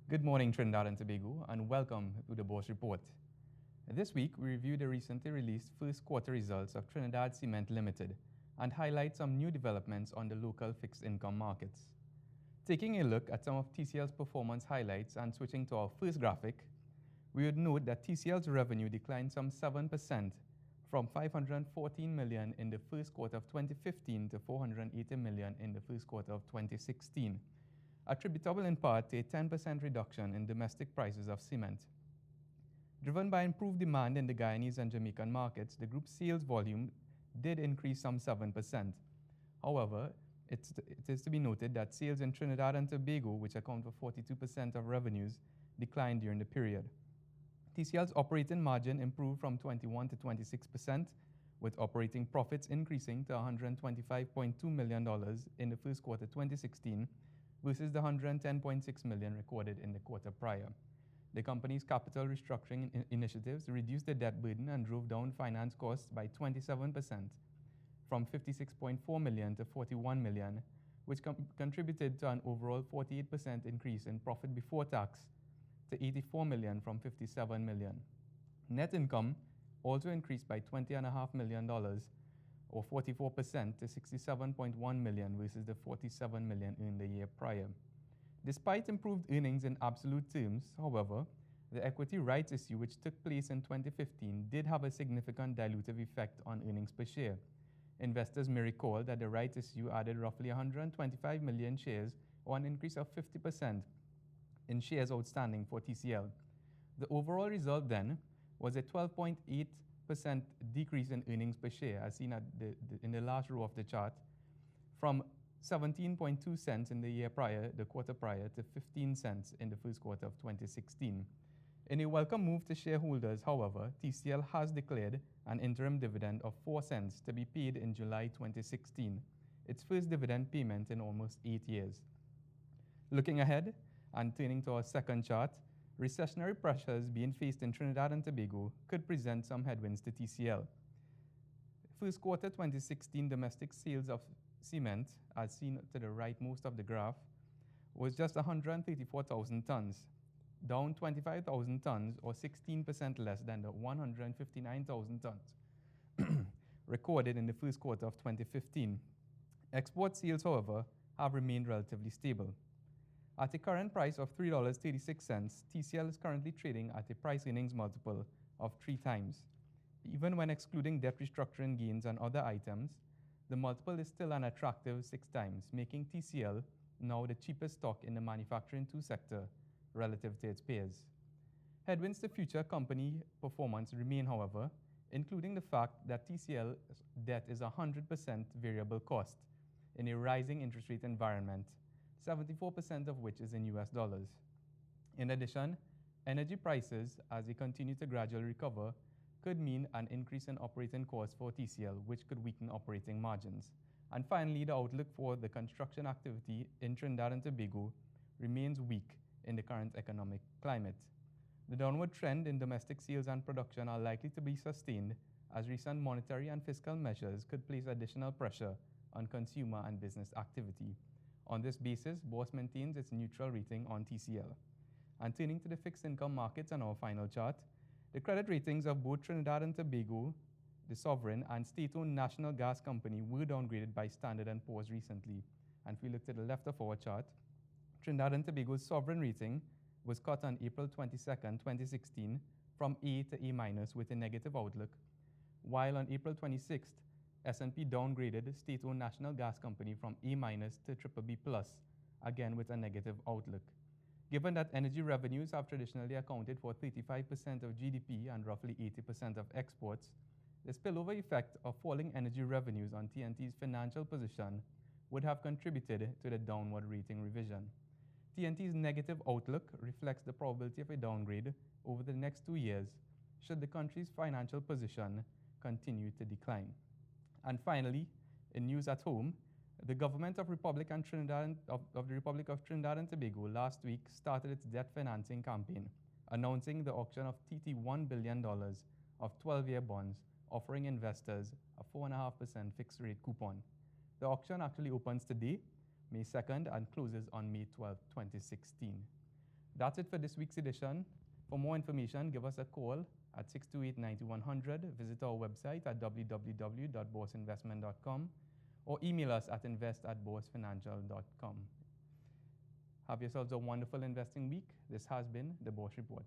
Good morning, Trinidad and Tobago, and welcome to the Bourse Report. This week, we review the recently released first quarter results of Trinidad Cement Limited and highlight some new developments on the local fixed income markets. Taking a look at some of TCL's performance highlights and switching to our first graphic, we would note that TCL's revenue declined some 7% from 514 million in the first quarter of 2015 to 480 million in the first quarter of 2016, attributable in part to a 10% reduction in domestic prices of cement. Driven by improved demand in the Guyanese and Jamaican markets, the group's sales volume did increase some 7%. However, it is to be noted that sales in Trinidad and Tobago, which account for 42% of revenues, declined during the period. TCL's operating margin improved from 21 to 26%, with operating profits increasing to $125.2 million in the first quarter 2016 versus the $110.6 million recorded in the quarter prior. The company's capital restructuring initiatives reduced the debt burden and drove down finance costs by 27%, from $56.4 million to $41 million, which contributed to an overall 48% increase in profit before tax to $84 million from $57 million. Net income also increased by $20.5 million, or 44% to $67.1 million versus the $47 million in the year prior. Despite improved earnings in absolute terms, however, the equity rights issue, which took place in 2015, did have a significant dilutive effect on earnings per share. Investors may recall that the rights issue added roughly 125 million shares, or an increase of 50% in shares outstanding for TCL. The overall result then was a 12.8% decrease in earnings per share, as seen in the last row of the chart, from 17.2 cents in the quarter prior, to 15 cents in the first quarter of 2016. In a welcome move to shareholders, however, TCL has declared an interim dividend of 4 cents to be paid in July 2016, its first dividend payment in almost 8 years. Looking ahead and turning to our second chart, recessionary pressures being faced in Trinidad and Tobago could present some headwinds to TCL. First quarter 2016 domestic sales of cement, as seen to the rightmost of the graph, was just 134,000 tons, down 25,000 tons or 16% less than the 159,000 tons recorded in the first quarter of 2015. Export sales, however, have remained relatively stable. At a current price of $3.36, TCL is currently trading at a price-earnings multiple of 3 times. Even when excluding debt restructuring gains and other items, the multiple is still an attractive 6 times, making TCL now the cheapest stock in the manufacturing sector relative to its peers. Headwinds to future company performance remain, however, including the fact that TCL's debt is 100% variable cost in a rising interest rate environment, 74% of which is in US dollars. In addition, energy prices, as they continue to gradually recover, could mean an increase in operating costs for TCL, which could weaken operating margins. And finally, the outlook for the construction activity in Trinidad and Tobago remains weak in the current economic climate. The downward trend in domestic sales and production are likely to be sustained, as recent monetary and fiscal measures could place additional pressure on consumer and business activity. On this basis, Bourse maintains its neutral rating on TCL. And turning to the fixed income markets on our final chart, the credit ratings of both Trinidad and Tobago, the sovereign, and state-owned national gas company were downgraded by Standard & Poor's recently. And if we look to the left of our chart, Trinidad and Tobago's sovereign rating was cut on April 22, 2016, from A to A- with a negative outlook, while on April 26th, S&P downgraded state-owned national gas company from A- to BBB+, again with a negative outlook. Given that energy revenues have traditionally accounted for 35% of GDP and roughly 80% of exports, the spillover effect of falling energy revenues on TNT's financial position would have contributed to the downward rating revision. TNT's negative outlook reflects the probability of a downgrade over the next 2 years should the country's financial position continue to decline. And finally, in news at home, the government of the Republic of Trinidad and Tobago last week started its debt financing campaign, announcing the auction of $1 billion of 12-year bonds, offering investors a 4.5% fixed rate coupon. The auction actually opens today, May 2nd, and closes on May 12, 2016. That's it for this week's edition. For more information, give us a call at 628-9100, visit our website at www.bourseinvestment.com, or email us at invest@boursefinancial.com. Have yourselves a wonderful investing week. This has been the Bourse Report.